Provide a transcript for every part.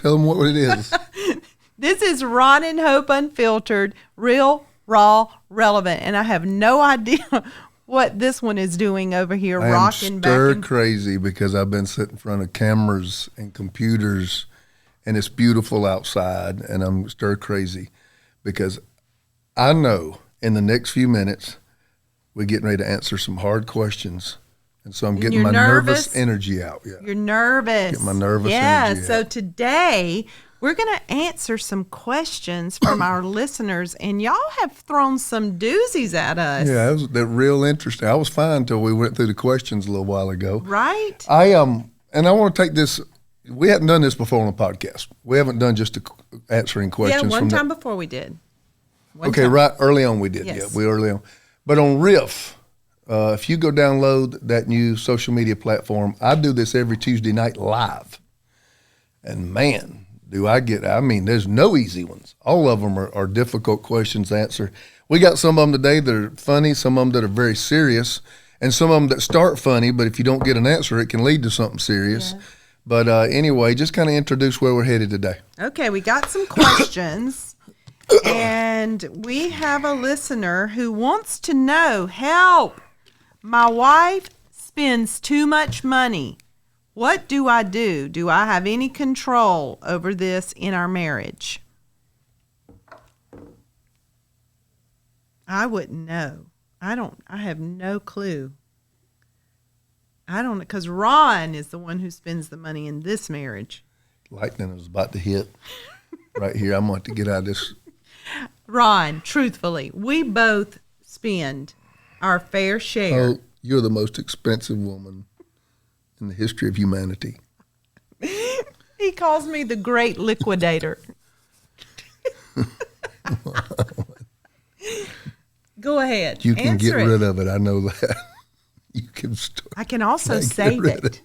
tell them what it is. This is Ron and Hope Unfiltered, real, raw, relevant. And I have no idea what this one is doing over here, rocking back. I'm stir crazy because I've been sitting in front of cameras and computers, and it's beautiful outside, and I'm stir crazy because I know in the next few minutes we're getting ready to answer some hard questions. And so I'm getting my nervous energy out. Yeah. You're nervous. Get my nervous energy out. So today we're going to answer some questions from our listeners, and y'all have thrown some doozies at us. Yeah, they're real interesting. I was fine until we went through the questions a little while ago. Right. And I want to take this. We hadn't done this before on a podcast. We haven't done just answering questions. Yeah, one time before we did. Right early on we did. Yes. Yeah, we early on. But on Riff, if you go download that new social media platform, I do this every Tuesday night live. And man, there's no easy ones. All of them are difficult questions to answer. We got some of them today that are funny, some of them that are very serious, and some of them that start funny, but if you don't get an answer, it can lead to something serious. Yeah. But anyway, just kind of introduce where we're headed today. Okay, we got some questions. And we have a listener who wants to know, help, my wife spends too much money. What do I do? Do I have any control over this in our marriage? I wouldn't know. I have no clue. I don't know, because Ron is the one who spends the money in this marriage. Lightning is about to hit right here. I'm going to get out of this. Ron, truthfully, we both spend our fair share. Oh, you're the most expensive woman in the history of humanity. He calls me the great liquidator. Go ahead. You can get rid of it. I know that. You can I can also save it.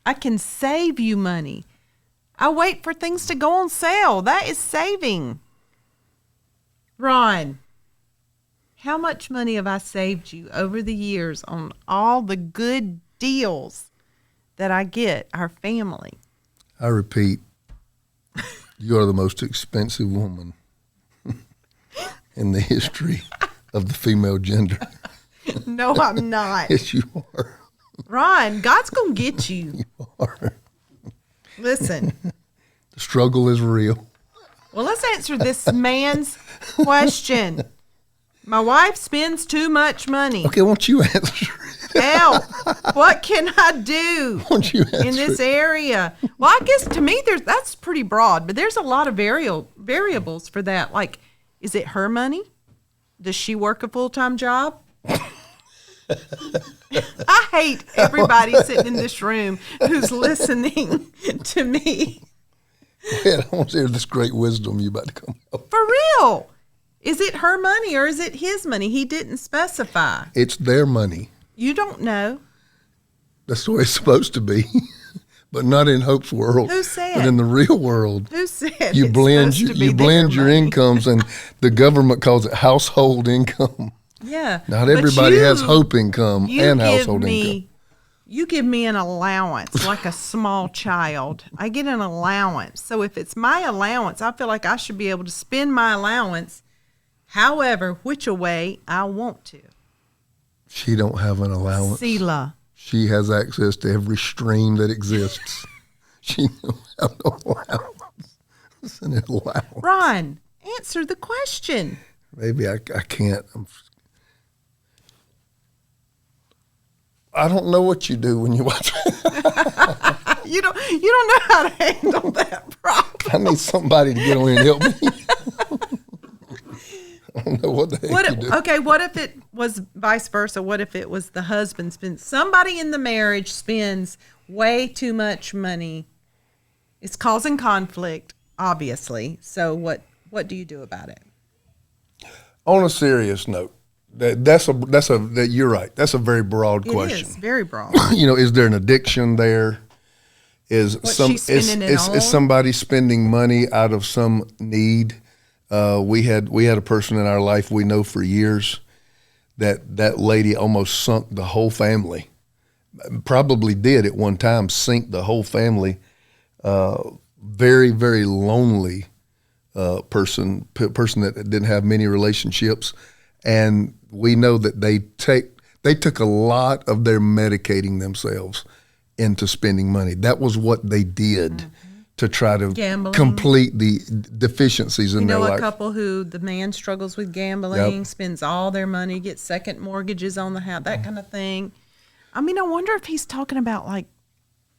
I can save you money. I wait for things to go on sale. That is saving. Ron, how much money have I saved you over the years on all the good deals that I get our family? I repeat, you are the most expensive woman in the history of the female gender. No, I'm not. Yes, you are. Ron, God's going to get you. You are. Listen. The struggle is real. Well, let's answer this man's question. My wife spends too much money. Okay, won't you answer it? Help. What can I do won't you answer in this area? Well, I guess to me that's pretty broad, but there's a lot of variables for that. Like, is it her money? Does she work a full-time job? I hate everybody sitting in this room who's listening to me. Yeah, I want to hear this great wisdom you about to come up. For real. Is it her money or is it his money? He didn't specify. It's their money. You don't know. That's the way it's supposed to be. But not in Hope's world. Who said? But in the real world. Who said? You blend your incomes, and the government calls it household income. Yeah. Not everybody has Hope income and household income. You give me an allowance like a small child. I get an allowance. So if it's my allowance, I feel like I should be able to spend my allowance however, which way I want to. She don't have an allowance. Selah. She has access to every stream that exists. She don't have no allowance. It's an allowance. Ron, answer the question. Maybe I can't. I don't know what you do when you watch. You don't know how to handle that problem. I need somebody to get on here and help me. I don't know what the heck you do. Okay, what if it was vice versa? What if it was the husband somebody in the marriage spends way too much money? It's causing conflict, obviously. So what do you do about it? On a serious note, you're right. That's a very broad question. It is very broad. Is there an addiction there? Is somebody spending money out of some need? We had a person in our life we know for years that lady almost sunk the whole family. Probably did at one time sink the whole family very, very lonely person that didn't have many relationships, and we know that they took a lot of their medicating themselves into spending money. That was what they did to try to complete the deficiencies in their life. A couple who the man struggles with gambling, spends all their money, gets second mortgages on the house, that kind of thing. I mean, I wonder if he's talking about like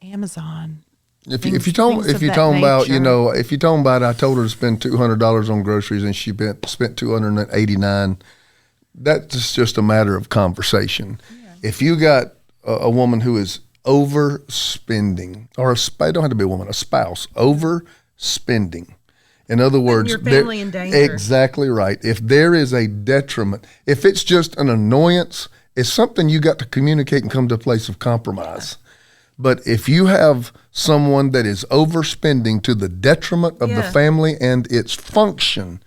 Amazon. If you're talking about, if you're talking about, I told her to spend $200 on groceries and she spent $289. That's just a matter of conversation. Yeah. If you got a woman who is overspending, or it don't have to be a woman, a spouse, overspending. In other words, your family in danger. Exactly right. If there is a detriment, if it's just an annoyance, it's something you got to communicate and come to a place of compromise. Yeah. But if you have someone that is overspending to the detriment of the family and its function,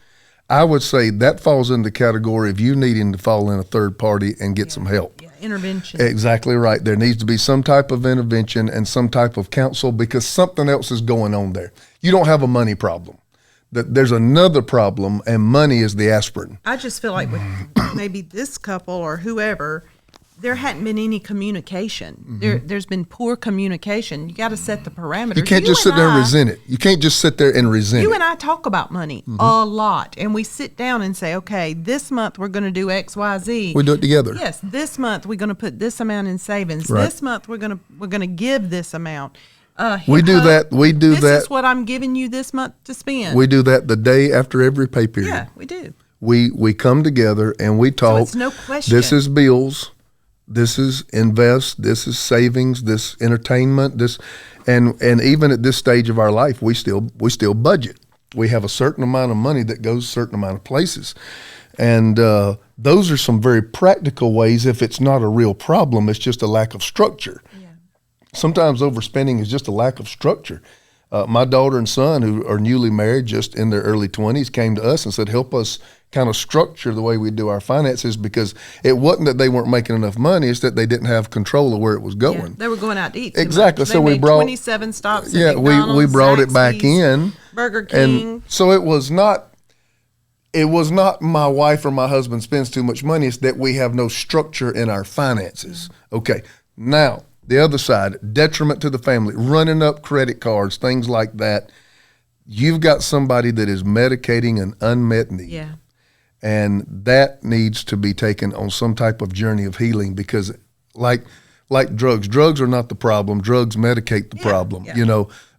I would say that falls in the category of you needing to fall in a third party and get some help. Yeah, intervention. Exactly right. There needs to be some type of intervention and some type of counsel because something else is going on there. You don't have a money problem. There's another problem, and money is the aspirin. I just feel like with maybe this couple or whoever, there hadn't been any communication. There's been poor communication. You got to set the parameters. You can't just sit there and resent it. You can't just sit there and resent it. You and I talk about money a lot, and we sit down and say, okay, this month we're going to do X, Y, Z. We do it together. Yes, this month we're going to put this amount in savings. Right. This month we're going to give this amount. We do that. This is what I'm giving you this month to spend. We do that the day after every pay period. Yeah, we do. We come together and we talk. So it's no question. This is bills. This is invest. This is savings. This entertainment. This, and even at this stage of our life, we still budget. We have a certain amount of money that goes a certain amount of places, and those are some very practical ways. If it's not a real problem, it's just a lack of structure. Yeah. Sometimes overspending is just a lack of structure. My daughter and son, who are newly married, just in their early 20s, came to us and said, help us kind of structure the way we do our finances, because it wasn't that they weren't making enough money, it's that they didn't have control of where it was going. Yeah, they were going out to eat. Exactly. So we brought 27 stops. Yeah, we brought it back in. Burger King. And so it was not my wife or my husband spends too much money, it's that we have no structure in our finances. Okay. Now, the other side, detriment to the family, running up credit cards, things like that. You've got somebody that is medicating an unmet need. Yeah. And that needs to be taken on some type of journey of healing, because like drugs are not the problem. Drugs medicate the problem. Yeah.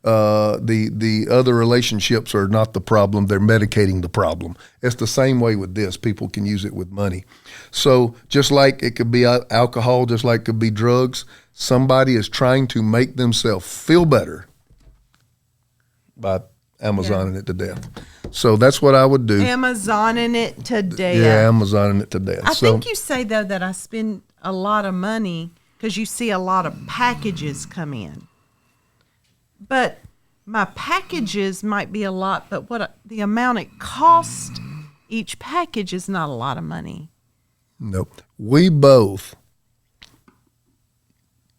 The other relationships are not the problem. They're medicating the problem. It's the same way with this. People can use it with money. So just like it could be alcohol, just like it could be drugs, somebody is trying to make themselves feel better by Amazoning it to death. So that's what I would do. Amazoning it to death. Yeah, Amazoning it to death. I think you say, though, that I spend a lot of money because you see a lot of packages come in. But my packages might be a lot, but the amount it costs each package is not a lot of money. Nope. We both,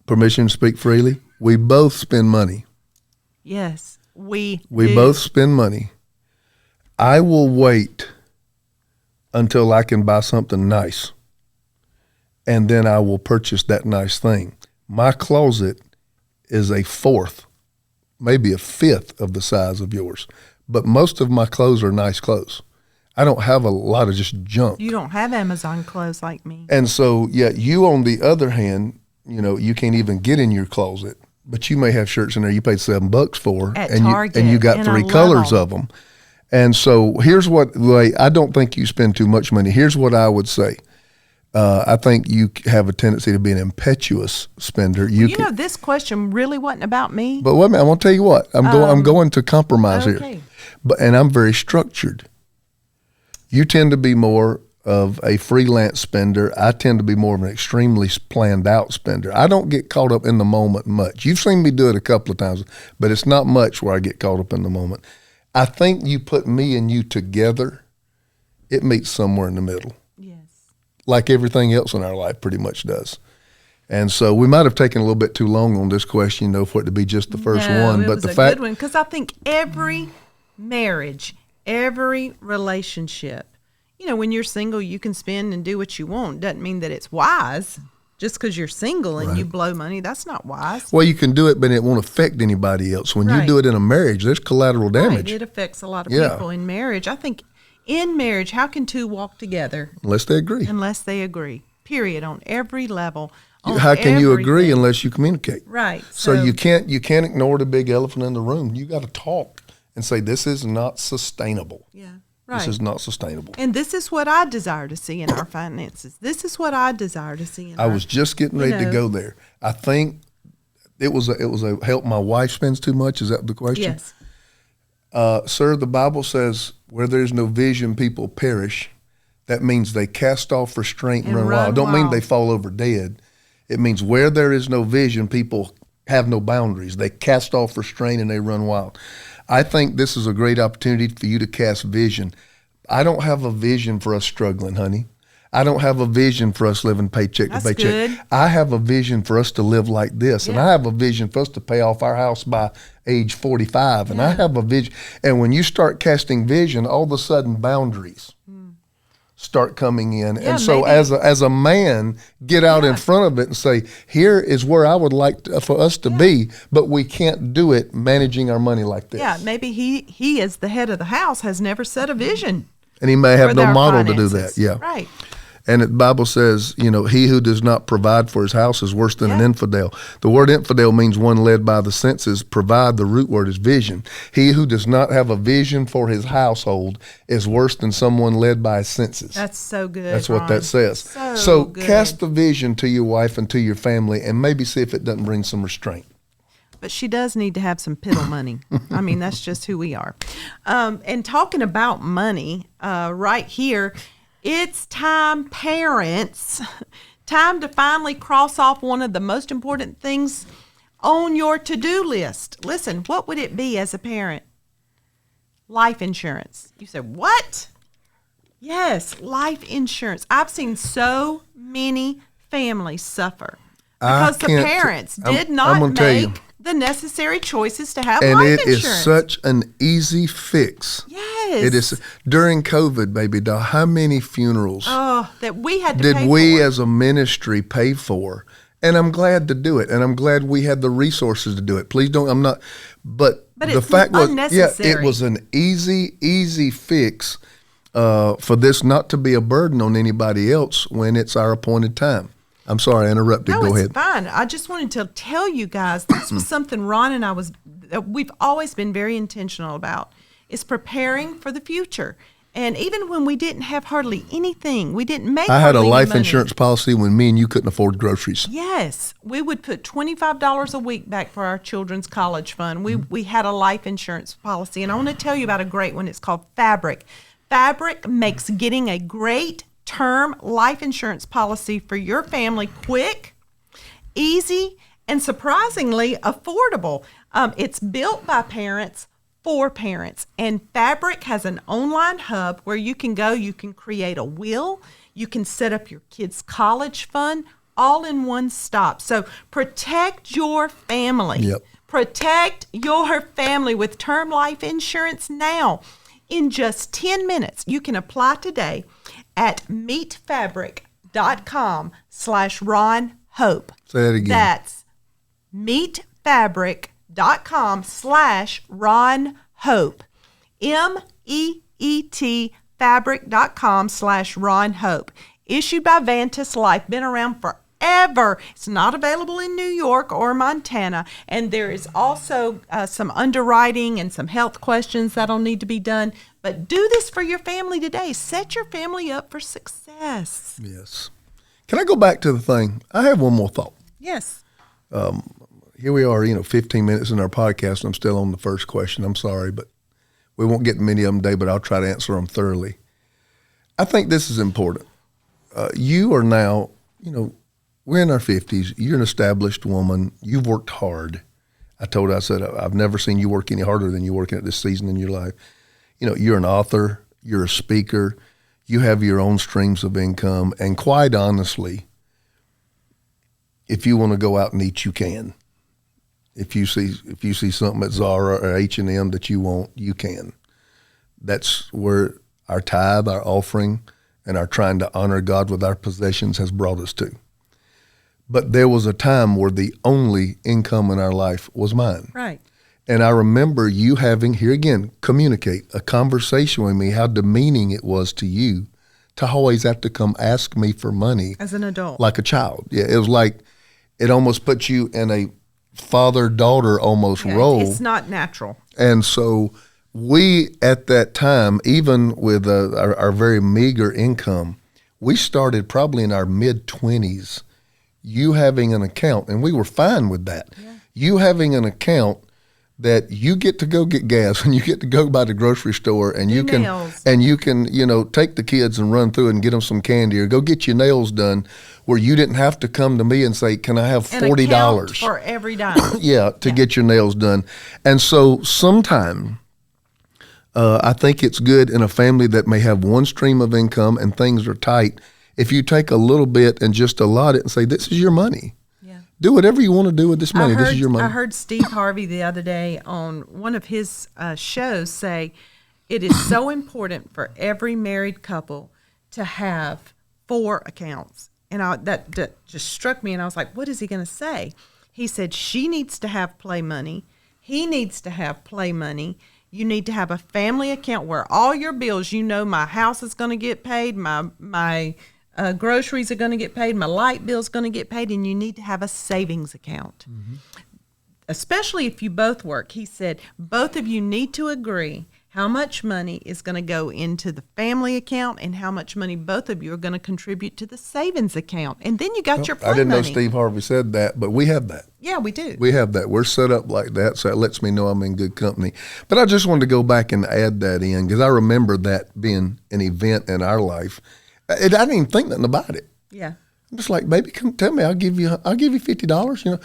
permission to speak freely, we both spend money. Yes, we both spend money. I will wait until I can buy something nice, and then I will purchase that nice thing. My closet is a fourth, maybe a fifth of the size of yours, but most of my clothes are nice clothes. I don't have a lot of just junk. You don't have Amazon clothes like me. And so, you on the other hand, you can't even get in your closet, but you may have shirts in there you paid $7 for, at and Target, you got 3 colors of them. And so here's what, I don't think you spend too much money. Here's what I would say. I think you have a tendency to be an impetuous spender. This question really wasn't about me. But wait a minute, I'm going to tell you what. I'm going to compromise here. And I'm very structured. You tend to be more of a freelance spender. I tend to be more of an extremely planned out spender. I don't get caught up in the moment much. You've seen me do it a couple of times, but it's not much where I get caught up in the moment. I think you put me and you together, it meets somewhere in the middle. Yes. Like everything else in our life pretty much does. Yeah. And so we might have taken a little bit too long on this question, for it to be just the first one. It But was the a fact, good one, because I think every marriage, every relationship, when you're single, you can spend and do what you want. Doesn't mean that it's wise. Just because you're single and you blow money, that's not wise. well, you can do it, but it won't affect anybody else. When you do it in a marriage, there's collateral damage. Right. It affects a lot of people in marriage. I think in marriage, how can two walk together? Unless they agree. Unless they agree. Period. On every level. How can you agree unless you communicate? Right. So you can't ignore the big elephant in the room. You got to talk and say, this is not sustainable. Yeah. Right. This is not sustainable. And this is what I desire to see in our finances. This is what I desire to see in I was just getting ready to go there. I think it was a help my wife spends too much. Is that the question? Yes. Sir, the Bible says where there's no vision, people perish. That means they cast off restraint and run wild. Don't mean they fall over dead. It means where there is no vision, people have no boundaries. They cast off restraint and they run wild. I think this is a great opportunity for you to cast vision. I don't have a vision for us struggling, honey. I don't have a vision for us living paycheck to paycheck. Good. I have a vision for us to live like this. And I have a vision for us to pay off our house by age 45. And I have a vision. And when you start casting vision, all of a sudden boundaries start coming in. And so as a man, get out in front of it and say, here is where I would like for us to be, but we can't do it managing our money like this. Yeah, maybe he as the head of the house has never set a vision. And he may have no model finances. to do that. Yeah. Right. And the Bible says, he who does not provide for his house is worse than an infidel. The word infidel means one led by the senses. Provide, the root word is vision. He who does not have a vision for his household is worse than someone led by his senses. That's so good. That's what that says. So good. Cast the vision to your wife and to your family and maybe see if it doesn't bring some restraint. But she does need to have some piddle money. I mean, that's just who we are. And talking about money, right here, it's time, parents, time to finally cross off one of the most important things on your to-do list. Listen, what would it be as a parent? Life insurance. You said, what? Yes, life insurance. I've seen so many families suffer because the parents did not make the necessary choices to have life insurance. And it is such an easy fix. Yes. It is. During COVID, baby doll, how many funerals that we had to did pay we for? As a ministry pay for? And I'm glad to do it. And I'm glad we had the resources to do it. Please don't, I'm not, but the fact was, it was an easy fix for this not to be a burden on anybody else when it's our appointed time. I'm sorry I interrupted. No, Go ahead. It's fine. I just wanted to tell you guys this was something Ron and I we've always been very intentional about, is preparing for the future. And even when we didn't have hardly anything, we didn't make. I had a life money. insurance policy when me and you couldn't afford groceries. Yes, we would put $25 a week back for our children's college fund. We had a life insurance policy, and I want to tell you about a great one. It's called Fabric. Fabric makes getting a great term life insurance policy for your family quick, easy, and surprisingly affordable. It's built by parents for parents, and Fabric has an online hub where you can go, you can create a will, you can set up your kids' college fund, all in one stop. So protect your family. Yep. Protect your family with term life insurance now. In just 10 minutes, you can apply today at meetfabric.com/Ron Hope. Say that again. That's meetfabric.com/Ron Hope. MEET fabric.com/Ron Hope. Issued by Vantis Life, been around forever. It's not available in New York or Montana, and there is also some underwriting and some health questions that'll need to be done. But do this for your family today. Set your family up for success. Yes. Can I go back to the thing? I have one more thought. Yes. Here we are, 15 minutes in our podcast, and I'm still on the first question. I'm sorry, but we won't get many of them today, but I'll try to answer them thoroughly. I think this is important. You are now, we're in our 50s. You're an established woman. You've worked hard. I said, I've never seen you work any harder than you're working at this season in your life. You're an author. You're a speaker. You have your own streams of income. And quite honestly, if you want to go out and eat, you can. If you see something at Zara or H&M that you want, you can. That's where our tithe, our offering, and our trying to honor God with our possessions has brought us to. But there was a time where the only income in our life was mine. Right. And I remember you having, here again, communicate, a conversation with me, how demeaning it was to you to always have to come ask me for money. As an adult. Like a child. Yeah, it was like, it almost put you in a father-daughter almost role. It's not natural. And so we, at that time, even with our very meager income, we started probably in our mid-20s, you having an account, and we were fine with that. Yeah. You having an account that you get to go get gas and you get to go by the grocery store and you can take the kids and run through it and get them some candy or go get your nails done, where you didn't have to come to me and say, can I have $40 for every dime? to get your nails done. And so sometime I think it's good in a family that may have one stream of income and things are tight, if you take a little bit and just allot it and say, this is your money. Do whatever you want to do with this money. This is your money. I heard Steve Harvey the other day on one of his shows say it is so important for every married couple to have 4 accounts. And that just struck me, and I was like, what is he going to say? He said she needs to have play money. He needs to have play money. You need to have a family account where all your bills, my house is going to get paid, my groceries are going to get paid, my light bill's going to get paid, and you need to have a savings account. Mm-hmm. Especially if you both work. He said both of you need to agree how much money is going to go into the family account and how much money both of you are going to contribute to the savings account. And then you got your play money. I didn't know Steve Harvey said that, but we have that. Yeah, we do. We have that. We're set up like that, so it lets me know I'm in good company. But I just wanted to go back and add that in because I remember that being an event in our life. I didn't even think nothing about it. Yeah. I'm just like, baby, come tell me, I'll give you $50,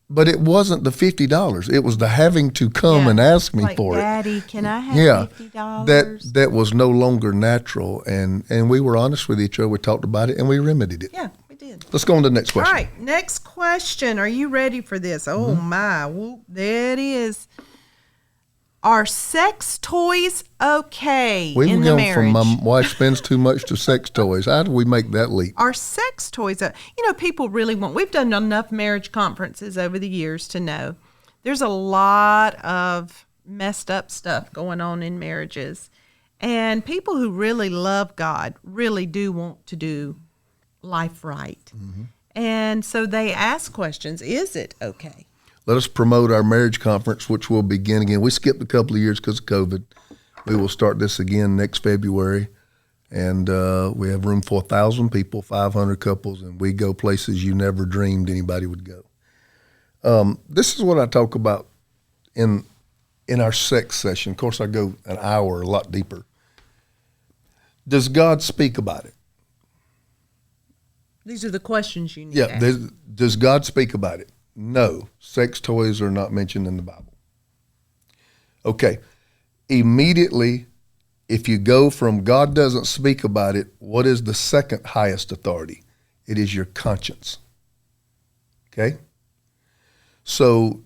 But it wasn't the $50. It was the having to come and ask me for Daddy, it. can I have $50? That was no longer natural, and we were honest with each other. We talked about it, and we remedied it. Yeah, we did. Let's go on to the next question. All right, next question. Are you ready for this? Oh, my. Whoop, there it is. Are sex toys okay in the marriage? From my wife spends too much to sex toys. How do we make that leap? Are sex toys, people really want, we've done enough marriage conferences over the years to know there's a lot of messed up stuff going on in marriages. And people who really love God really do want to do life right. Mm-hmm. And so they ask questions, is it okay? Let us promote our marriage conference, which will begin again. We skipped a couple of years because of COVID. We will start this again next February. And we have room for 1,000 people, 500 couples, and we go places you never dreamed anybody would go. This is what I talk about in our sex session. Of course, I go an hour, a lot deeper. Does God speak about it? These are the questions you need to ask. Does God speak about it? No, sex toys are not mentioned in the Bible. Okay, immediately, if you go from God doesn't speak about it, what is the second highest authority? It is your conscience. Okay? So,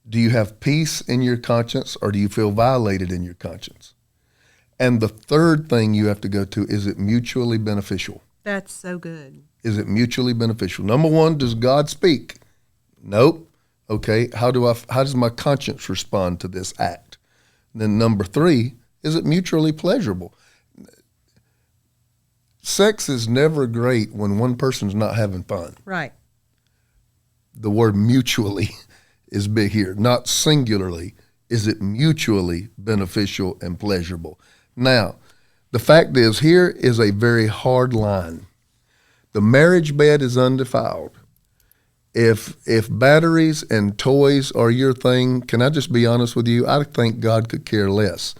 do you have peace in your conscience or do you feel violated in your conscience? And the third thing you have to go to, is it mutually beneficial? That's so good. Is it mutually beneficial? Number one, does God speak? Nope. Okay, how does my conscience respond to this act? And then number 3, is it mutually pleasurable? Sex is never great when one person's not having fun. Right. The word mutually is big here, not singularly. Is it mutually beneficial and pleasurable? Now, the fact is, here is a very hard line. The marriage bed is undefiled. If batteries and toys are your thing, can I just be honest with you? I think God could care less.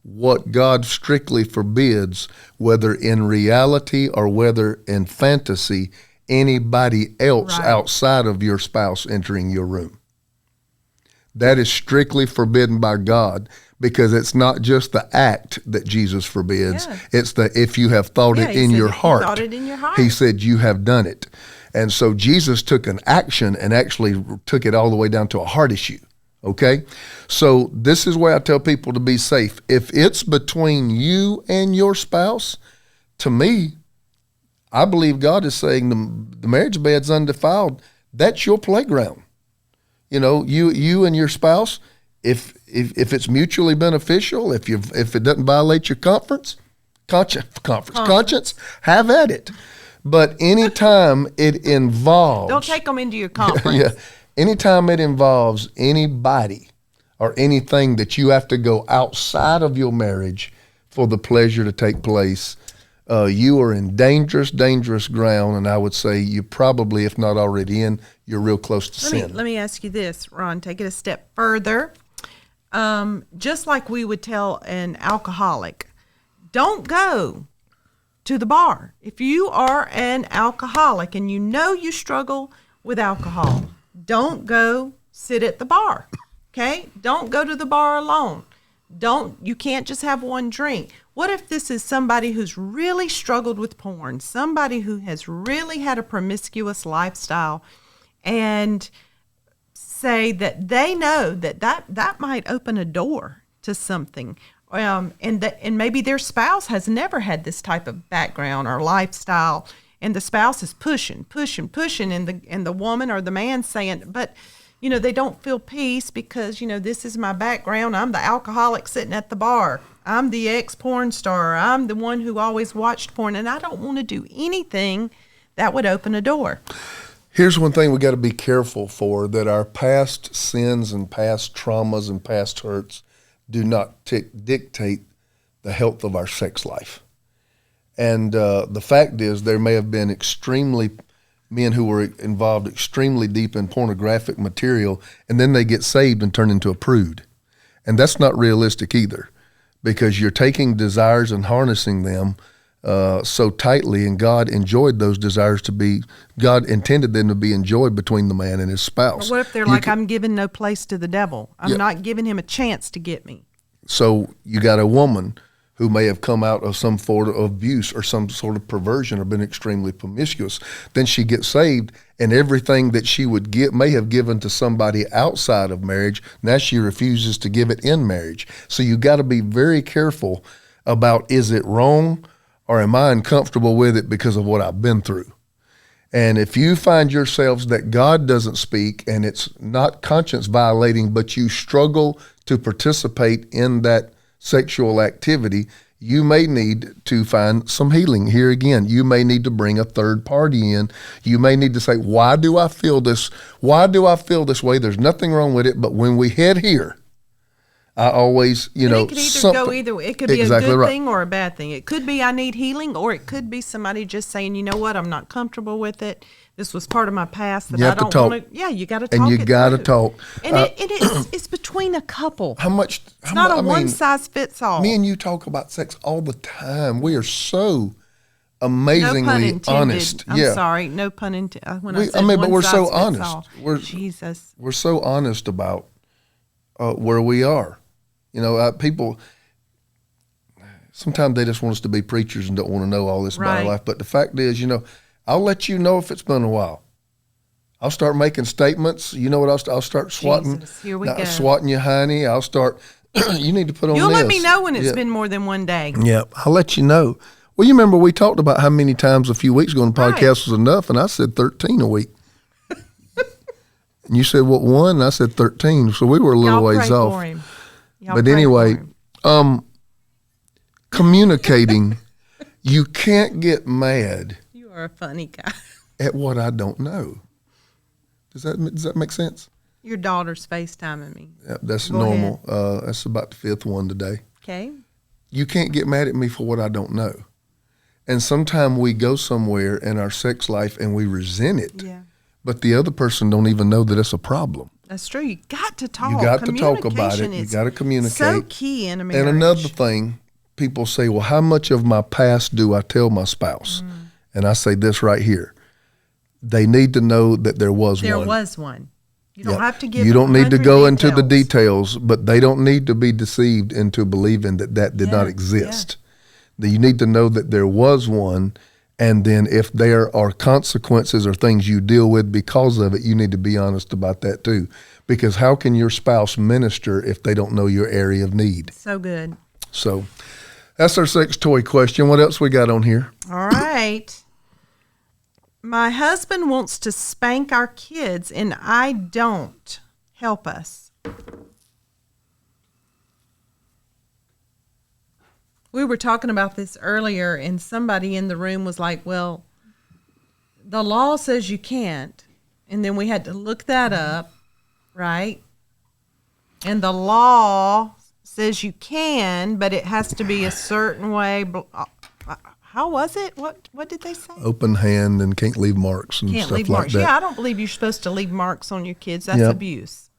What God strictly forbids, whether in reality or whether in fantasy, anybody else outside of your spouse entering your room. That is strictly forbidden by God, because it's not just the act that Jesus forbids. Yeah. It's the if you have thought it in your heart. Thought it in your heart. He said you have done it. And so Jesus took an action and actually took it all the way down to a heart issue. Okay? So this is where I tell people to be safe. If it's between you and your spouse, to me, I believe God is saying the marriage bed's undefiled. That's your playground. You know, you and your spouse, if it's mutually beneficial, if it doesn't violate your conscience, have at it. But anytime it involves, don't take them into your conference. Yeah, anytime it involves anybody or anything that you have to go outside of your marriage for the pleasure to take place, you are in dangerous ground, and I would say you probably, if not already in, you're real close to sin. Let me ask you this, Ron. Take it a step further. Just like we would tell an alcoholic, don't go to the bar. If you are an alcoholic and you know you struggle with alcohol, don't go sit at the bar. Okay? Don't go to the bar alone. You can't just have one drink. What if this is somebody who's really struggled with porn, somebody who has really had a promiscuous lifestyle, and say that they know that might open a door to something, and maybe their spouse has never had this type of background or lifestyle, and the spouse is pushing, and the woman or the man saying, but they don't feel peace because, this is my background. I'm the alcoholic sitting at the bar. I'm the ex-porn star. I'm the one who always watched porn, and I don't want to do anything that would open a door. Here's one thing we got to be careful for, that our past sins and past traumas and past hurts do not dictate the health of our sex life. And the fact is, there may have been men who were involved extremely deep in pornographic material, and then they get saved and turn into a prude. And that's not realistic either, because you're taking desires and harnessing them so tightly, and God enjoyed those desires God intended them to be enjoyed between the man and his spouse. What if they're I'm giving no place to the devil? I'm not giving him a chance to get me. So you got a woman who may have come out of some sort of abuse or some sort of perversion or been extremely promiscuous. Then she gets saved, and everything that she may have given to somebody outside of marriage, now she refuses to give it in marriage. So you got to be very careful about, is it wrong or am I uncomfortable with it because of what I've been through? And if you find yourselves that God doesn't speak and it's not conscience violating, but you struggle to participate in that sexual activity, you may need to find some healing. Here again, you may need to bring a third party in. You may need to say, why do I feel this? Why do I feel this way? There's nothing wrong with it, but when we head here, I always, it could go either way. It could be exactly a good right. thing or a bad thing. It could be I need healing, or it could be somebody just saying, you know what, I'm not comfortable with it. This was part of my past that I don't want to. Yeah, you got to talk. And you got to talk. And it's between a couple. It's not a one size fits all. Me and you talk about sex all the time. We are so amazingly honest. I'm sorry, no pun intended. But we're so honest. Jesus. We're so honest about where we are. People, sometimes they just want us to be preachers and don't want to know all this about our life. But the fact is, I'll let you know if it's been a while. I'll start making statements. You know what? I'll start swatting. Jesus, here we go. Swatting you, honey. I'll start. You need to put on You'll this. let me know when it's been more than one day. Yeah, I'll let you know. Well, you remember we talked about how many times a few weeks ago on the podcast was enough, and I said 13 a week. And you said, what, one? And I said 13. So we were a little ways off. But anyway, communicating, you can't get mad. You are a funny guy. At what I don't know. Does that make sense? Your daughter's FaceTiming me. Yep, that's Go normal. That's about the fifth one today. Okay. You can't get mad at me for what I don't know. And sometimes we go somewhere in our sex life and we resent it. Yeah. But the other person don't even know that it's a problem. That's true. You got to talk. You got to talk about it. You got to communicate. So key in a marriage. And another thing, people say, well, how much of my past do I tell my spouse? And I say this right here. They need to know that there was one. There was one. You don't have to give. You don't need to go into the details. details, but they don't need to be deceived into believing that did not exist. You need to know that there was one, And then if there are consequences or things you deal with because of it, you need to be honest about that too. Because how can your spouse minister if they don't know your area of need? So good. So that's our sex toy question. What else we got on here? All right. My husband wants to spank our kids, and I don't. Help us. We were talking about this earlier, and somebody in the room was like, well, the law says you can't. And then we had to look that up, right? And the law says you can, but it has to be a certain way. How was it? What did they say? Open hand and can't leave marks and can't stuff leave like marks. that. Yeah, I don't believe you're supposed to leave marks on your kids. That's Yep. abuse.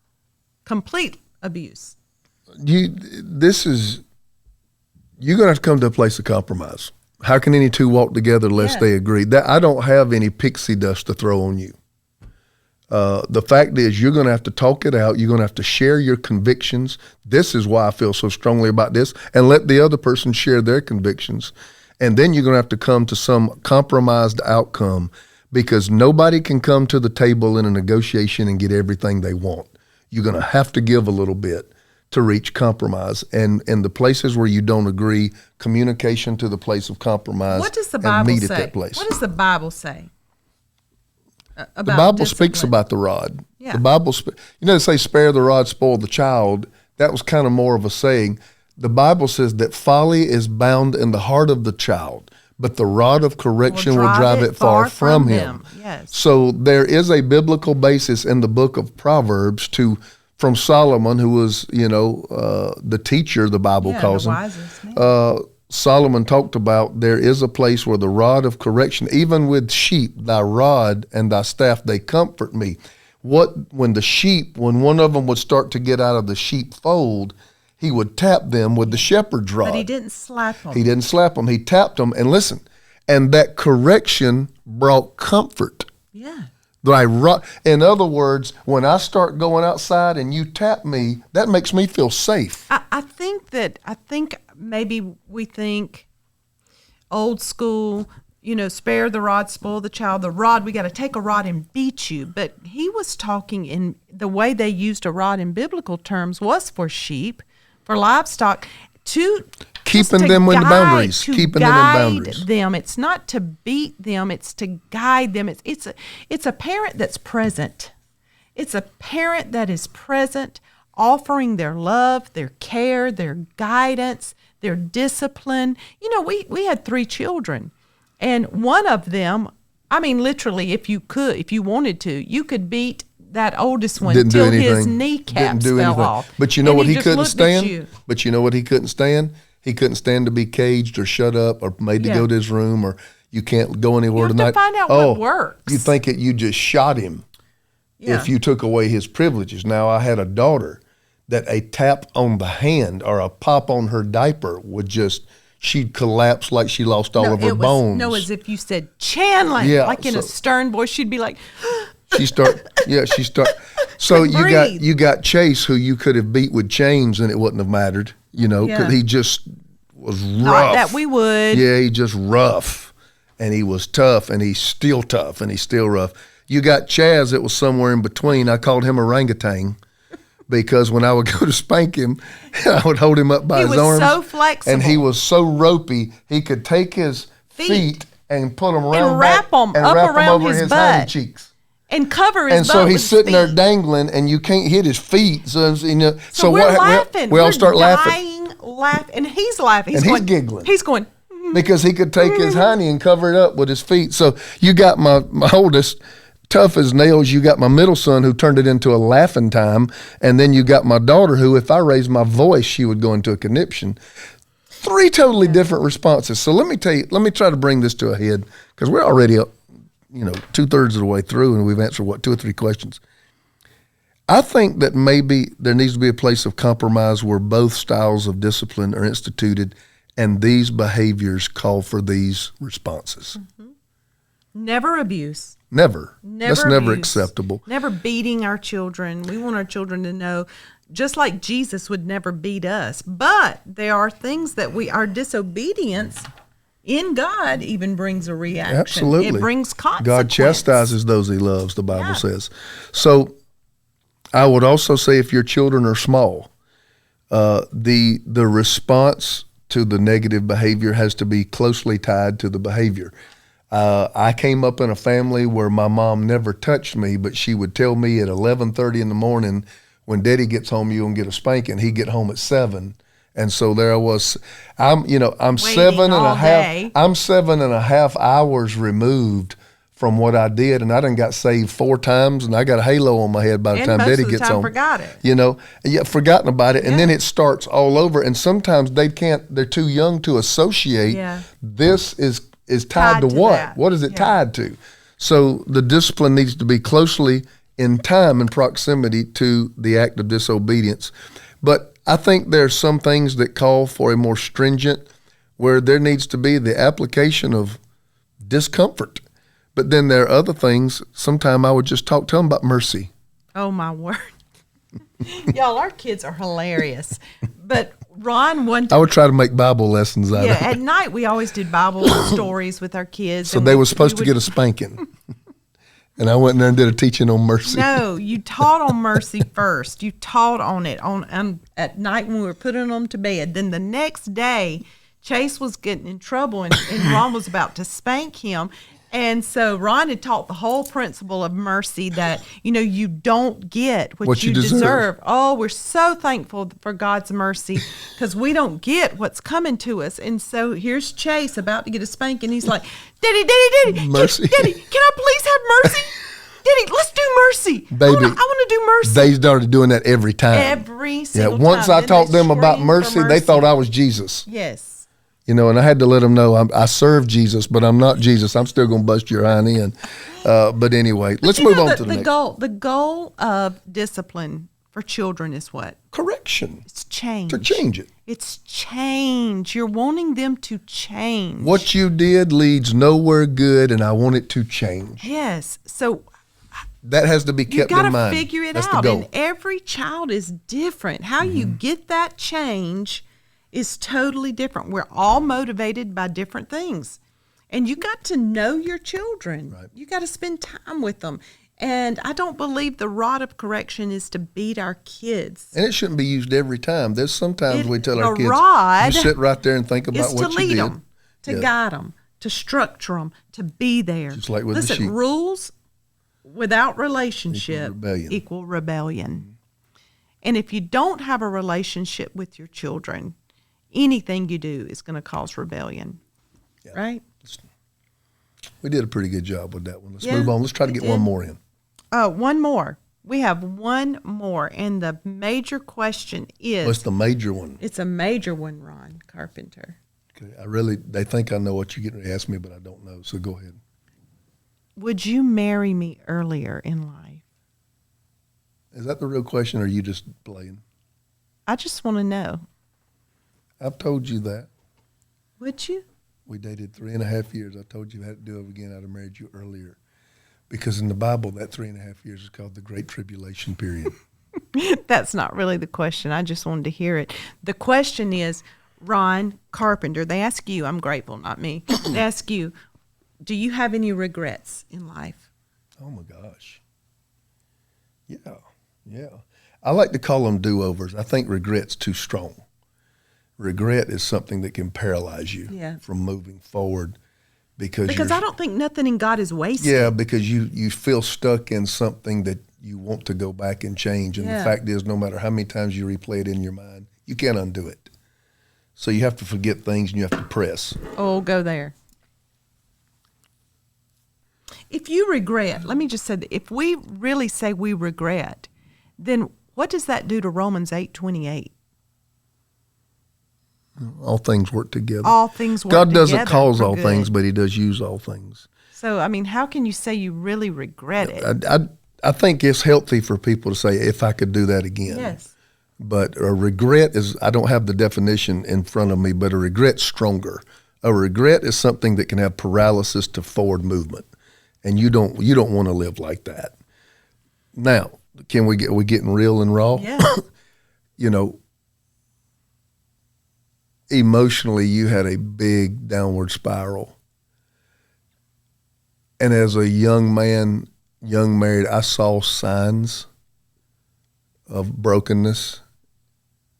Complete abuse. You're going to have to come to a place of compromise. How can any two walk together unless they agree? That I don't have any pixie dust to throw on you. The fact is, you're going to have to talk it out. You're going to have to share your convictions. This is why I feel so strongly about this, and let the other person share their convictions. And then you're going to have to come to some compromised outcome, because nobody can come to the table in a negotiation and get everything they want. You're going to have to give a little bit to reach compromise. And in the places where you don't agree, communication to the place of compromise. What does the and Bible meet say? at that place. What does the Bible say? About The Bible discipline? speaks about the rod. Yeah. The Bible, they say, spare the rod, spoil the child. That was kind of more of a saying. The Bible says that folly is bound in the heart of the child, but the rod of correction will drive it far from him. Yes. So there is a biblical basis in the book of Proverbs from Solomon, who was, the teacher, the Bible calls the him. wisest man. Solomon talked about there is a place where the rod of correction, even with sheep, thy rod and thy staff, they comfort me. When one of them would start to get out of the sheepfold, he would tap them with the shepherd's rod. But he didn't slap them. He didn't slap them. He tapped them. And listen, and that correction brought comfort. Yeah. In other words, when I start going outside and you tap me, that makes me feel safe. I think maybe we think old school, spare the rod, spoil the child. The rod, we got to take a rod and beat you. But he was talking in the way they used a rod in biblical terms was for sheep, for livestock, keeping them in the boundaries. Keeping them in boundaries. Them. It's not to beat them. It's to guide them. It's a parent that's present. It's a parent that is present, offering their love, their care, their guidance, their discipline. We had 3 children, and one of them, literally, if you wanted to, you could beat that oldest one till his kneecaps fell off. But you know what he couldn't stand? But you know what he couldn't stand? He couldn't stand to be caged or shut up or made to go to his room, or you can't go anywhere tonight. You have to find out what works. You think you just shot him if you took away his privileges. Now, I had a daughter that a tap on the hand or a pop on her diaper she'd collapse like she lost all of her bones. No, as if you said Chandler, like in a stern voice, she'd be like... She start. So you got Chase, who you could have beat with chains and it wouldn't have mattered, because he just was rough. Not that we would. Yeah, he just rough, and he was tough, and he's still tough, and he's still rough. You got Chaz that was somewhere in between. I called him orangutan because when I would go to spank him, I would hold him up by his arms. He was so flexible. And he was so ropey, he could take his feet and put them around and wrap them up around his butt. Cheeks. And cover his butt. And so he's sitting there dangling, and you can't hit his feet. So we're laughing. We all start laughing. And he's laughing. He's giggling. He's going. Because he could take his hiney and cover it up with his feet. So you got my oldest, tough as nails. You got my middle son, who turned it into a laughing time. And then you got my daughter, who, if I raised my voice, she would go into a conniption. 3 totally different responses. So let me try to bring this to a head, because we're already 2/3 of the way through, and we've answered 2 or 3 questions. I think that maybe there needs to be a place of compromise where both styles of discipline are instituted, and these behaviors call for these responses. Mm-hmm. Never abuse. Never. That's never acceptable. Never beating our children. We want our children to know, just like Jesus would never beat us. But there are things that our disobedience in God even brings a reaction. Absolutely. It brings consequence. God chastises those he loves, the Bible Yeah. says. So I would also say if your children are small, the response to the negative behavior has to be closely tied to the behavior. I came up in a family where my mom never touched me, but she would tell me at 11:30 in the morning, when Daddy gets home, you're gonna get a spanking. He'd get home at 7. And so there I was. I'm Waiting 7 and a all half. day. I'm 7.5 hours removed from what I did, and I done got saved 4 times, and I got a halo on my head by the And time most Daddy of the gets time home. forgot it. Forgotten about it, and Yeah. then it starts all over. And sometimes they're too young to associate. Yeah. This is tied to what? that. What is it Yeah. tied to? So the discipline needs to be closely in time and proximity to the act of disobedience. But I think there's some things that call for a more stringent, where there needs to be the application of discomfort. But then there are other things. Sometime I would just tell them about mercy. Oh, my word. Y'all, our kids are hilarious. But Ron, one I time, would try to make Bible lessons out of it. at night we always did Bible stories with our kids. So and they we- were supposed we to get would- a spanking. And I went in there and did a teaching on mercy. No, you taught on mercy first. You taught on it at night when we were putting them to bed. Then the next day, Chase was getting in trouble, and Ron was about to spank him. And so Ron had taught the whole principle of mercy, that, you don't get what you deserve. Oh, we're so thankful for God's mercy, because we don't get what's coming to us. And so here's Chase about to get a spanking. He's like, Daddy, Mercy. Daddy, can I please have mercy? Daddy, let's do mercy. Baby, I want to do mercy. They started doing that every time. Every single once time. I Then taught they them about scream for mercy, they thought I was Jesus. Yes. And I had to let them know I serve Jesus, but I'm not Jesus. I'm still going to bust your hind end. But anyway, let's move on to the next. The goal of discipline for children is what? Correction. It's change. To change it. It's change. You're wanting them to change. What you did leads nowhere good, and I want it to change. Yes. So That has to be you kept got in to mind. figure it That's out. the goal. And every child is different. How you get that change is totally different. We're all motivated by different things. And you got to know your children. Right. You got to spend time with them. And I don't believe the rod of correction is to beat our kids. And it shouldn't be used every time. There's sometimes we tell our the kids, rod you sit right there and think about It's to what you lead did. them, to Yeah. guide them, to structure them, to be there. Just like with the Listen, sheep. rules without relationship rebellion. equal rebellion. And if you don't have a relationship with your children, anything you do is going to cause rebellion. Yeah. Right? We did a pretty good job with that one. Let's Yeah, move on. Let's try to we get one did. more in. One more. We have one more. And the major question is, What's the major one? it's a major one, Ron Carpenter. Okay. They think I know what you're getting ready to ask me, but I don't know. So go ahead. Would you marry me earlier in life? Is that the real question, or are you just playing? I just want to know. I've told you that. Would you? We dated 3.5 years. I told you if I had to do it again, I'd have married you earlier. Because in the Bible, that 3.5 years is called the Great Tribulation period. That's not really the question. I just wanted to hear it. The question is, Ron Carpenter, they ask you, I'm grateful, not me. They ask you, do you have any regrets in life? Oh my gosh. Yeah. I like to call them do-overs. I think regret's too strong. Regret is something that can paralyze you from moving forward because I don't think nothing in God is wasted. Yeah, because you feel stuck in something that you want to go back and change. And the fact is, no matter how many times you replay it in your mind, you can't undo it. So you have to forget things and you have to press. Oh, go there. If you regret, let me just say that if we really say we regret, then what does that do to Romans 8:28? All things work together. All things work God together doesn't cause for all good. things, but he does use all things. So, I mean, how can you say you really regret it? I think it's healthy for people to say, if I could do that again. Yes. But a regret is, I don't have the definition in front of me, but a regret's stronger. A regret is something that can have paralysis to forward movement. And you don't want to live like that. Now, are we getting real and raw? Yeah. emotionally you had a big downward spiral. And as a young man, young married, I saw signs of brokenness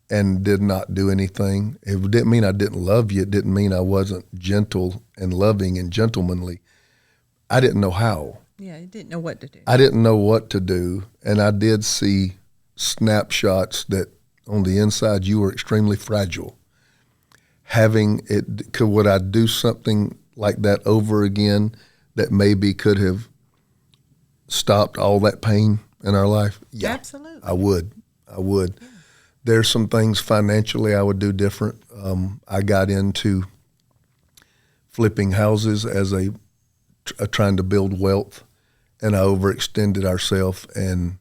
and did not do anything. It didn't mean I didn't love you. It didn't mean I wasn't gentle and loving and gentlemanly. I didn't know how. Yeah, you didn't know what to do. I didn't know what to do. And I did see snapshots that on the inside you were extremely fragile. Would I do something like that over again that maybe could have stopped all that pain in our life? Yeah, absolutely. I would. Yeah. There's some things financially I would do different. I got into flipping houses as trying to build wealth, and I overextended ourselves. And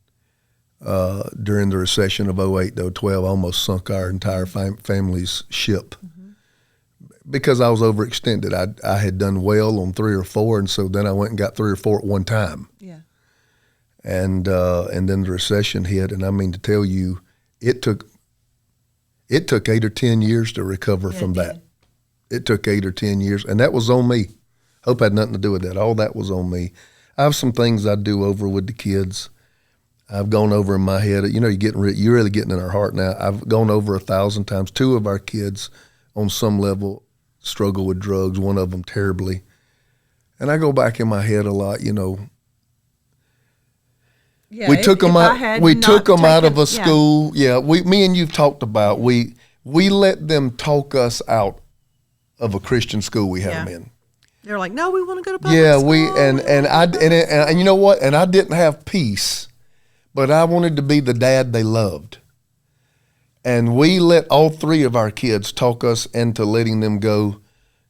during the recession of 08 to 12, I almost sunk our entire family's ship because I was overextended. I had done well on 3 or 4, and so then I went and got 3 or 4 at one time. Yeah. And then the recession hit, and I mean to tell you, it took 8 or 10 years to recover from that. It took 8 or 10 years, and that was on me. Hope had nothing to do with that. All that was on me. I have some things I do over with the kids. I've gone over in my head. You know, you're really getting in our heart now. I've gone over 1,000 times. 2 of our kids, on some level, struggle with drugs. One of them terribly, and I go back in my head a lot. You know, yeah, we took them out. We took them out of a school. Yeah, me and you've talked about. We let them talk us out of a Christian school we had them in. They're like, no, we want to go to public school. Yeah, and you know what? And I didn't have peace, but I wanted to be the dad they loved. And we let all 3 of our kids talk us into letting them go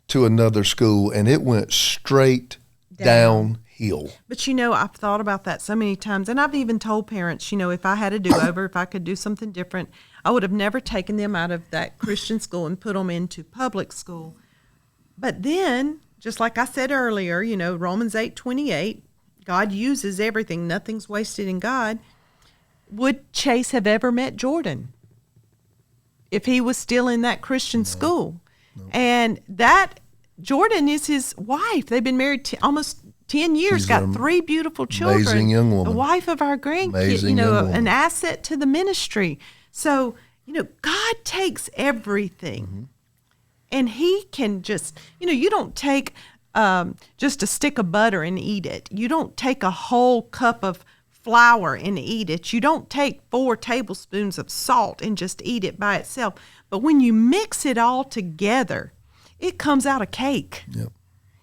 to another school, and it went straight downhill. But, you know, I've thought about that so many times, and I've even told parents, you know, if I had a do-over, if I could do something different, I would have never taken them out of that Christian school and put them into public school. But then, just like I said earlier, you know, Romans 8:28, God uses everything. Nothing's wasted in God. Would Chase have ever met Jordan if he was still in that Christian school? No. And that Jordan is his wife. They've been married almost 10 years, She's got 3 beautiful children. Amazing young woman. The wife of our grandkid, you know, an asset to the ministry. So, you know, God takes everything. And he can just, you know, you don't take just a stick of butter and eat it. You don't take a whole cup of flour and eat it. You don't take 4 tablespoons of salt and just eat it by itself. But when you mix it all together, it comes out a cake. Yep.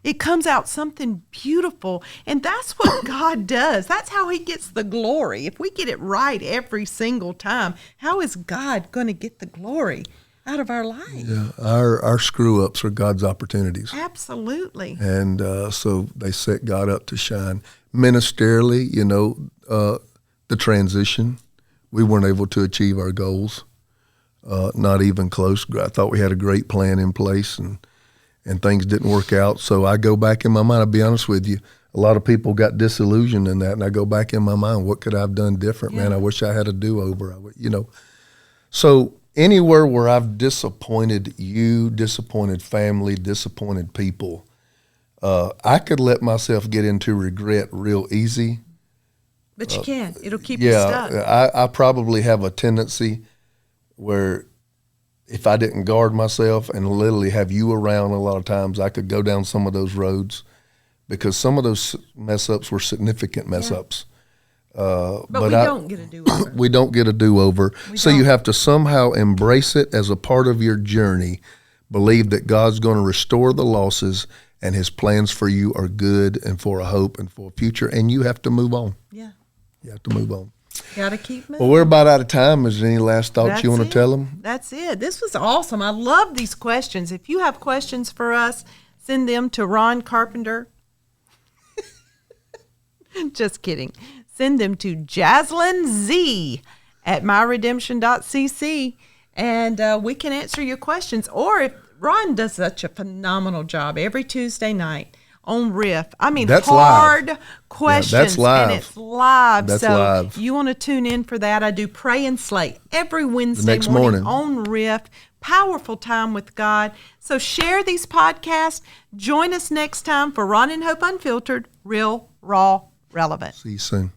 It comes out something beautiful. And that's what God does. That's how he gets the glory. If we get it right every single time, how is God going to get the glory out of our life? Yeah, our screw-ups are God's opportunities. Absolutely. And so they set God up to shine. Ministerially, you know, the transition, we weren't able to achieve our goals, not even close. I thought we had a great plan in place, and things didn't work out. So I go back in my mind, I'll be honest with you, a lot of people got disillusioned in that, and I go back in my mind, what could I have done different? Man, I wish I had a do-over. You know, so anywhere where I've disappointed you, disappointed family, disappointed people, I could let myself get into regret real easy. But you can't. It'll keep you stuck. I probably have a tendency where if I didn't guard myself and literally have you around a lot of times, I could go down some of those roads because some of those mess-ups were significant mess-ups. But we don't get a do-over. We don't get a do-over. So you have to somehow embrace it as a part of your journey, believe that God's going to restore the losses and his plans for you are good and for a hope and for a future, and you have to move on. Yeah. You have to move on. Got to keep moving. Well, we're about out of time. Is there any last thoughts you want to tell them? That's it. This was awesome. I love these questions. If you have questions for us, send them to Ron Carpenter. Just kidding. Send them to Jaslyn Z at myredemption.cc, and we can answer your questions. Or if Ron does such a phenomenal job every Tuesday night on Riff. I mean, that's hard live. questions. Yeah, that's live. And it's live. That's so live. you want to tune in for that. I do Pray and Slay every Wednesday morning on Riff. powerful time with God. So share these podcasts. Join us next time for Ron and Hope Unfiltered, Real, Raw, Relevant. See you soon.